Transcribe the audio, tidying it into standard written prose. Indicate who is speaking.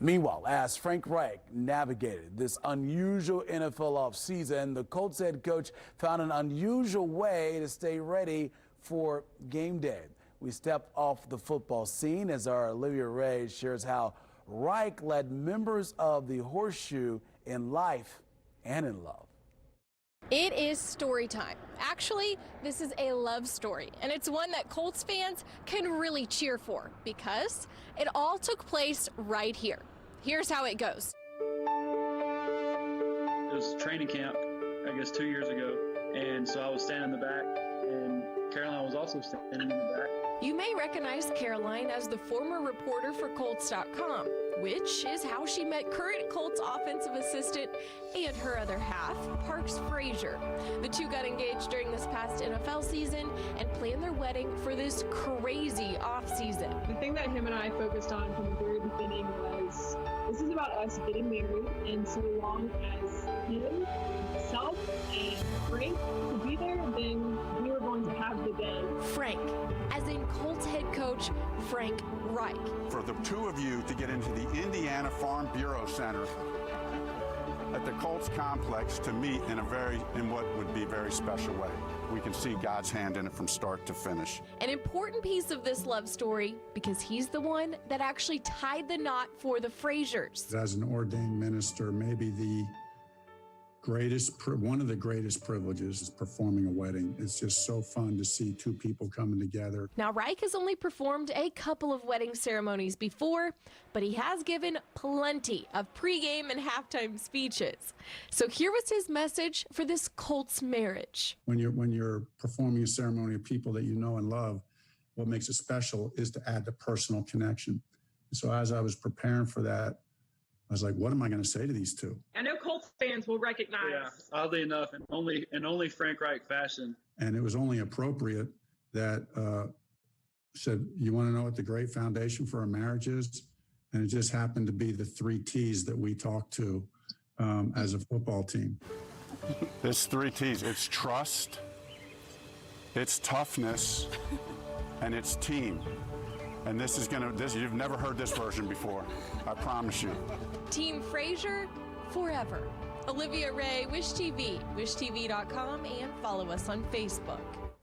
Speaker 1: Meanwhile, as Frank Reich navigated this unusual NFL offseason, the Colts head coach found an unusual way to stay ready for game day. We step off the football scene as our Olivia Ray shares how Reich led members of the Horseshoe in life and in love.
Speaker 2: It is story time. Actually, this is a love story, and it's one that Colts fans can really cheer for because it all took place right here. Here's how it goes.
Speaker 3: It was training camp, I guess 2 years ago, and so I was standing in the back, and Caroline was also standing in the back.
Speaker 2: You may recognize Caroline as the former reporter for Colts.com, which is how she met current Colts offensive assistant and her other half, Parks Frazier. The two got engaged during this past NFL season and planned their wedding for this crazy offseason.
Speaker 4: The thing that him and I focused on from the very beginning was, this is about us getting married, and so long as him, himself, and Frank could be there, then we were going to have the day.
Speaker 2: Frank, as in Colts head coach Frank Reich.
Speaker 5: For the two of you to get into the Indiana Farm Bureau Center at the Colts complex to meet in what would be a very special way. We can see God's hand in it from start to finish.
Speaker 2: An important piece of this love story because he's the one that actually tied the knot for the Fraziers.
Speaker 6: As an ordained minister, maybe one of the greatest privileges is performing a wedding. It's just so fun to see two people coming together.
Speaker 2: Now, Reich has only performed a couple of wedding ceremonies before, but he has given plenty of pregame and halftime speeches. So here was his message for this Colts marriage.
Speaker 6: When you're performing a ceremony of people that you know and love, what makes it special is to add the personal connection. So as I was preparing for that, I was like, what am I going to say to these two?
Speaker 4: I know Colts fans will recognize.
Speaker 3: Yeah, oddly enough, in only Frank Reich fashion.
Speaker 6: And it was only appropriate that said, you want to know what the great foundation for a marriage is? And it just happened to be the 3 T's that we talked to as a football team.
Speaker 5: There's 3 T's. It's trust, it's toughness, and it's team. And you've never heard this version before. I promise you.
Speaker 2: Team Frazier forever. Olivia Ray, Wish TV, wishtv.com, and follow us on Facebook.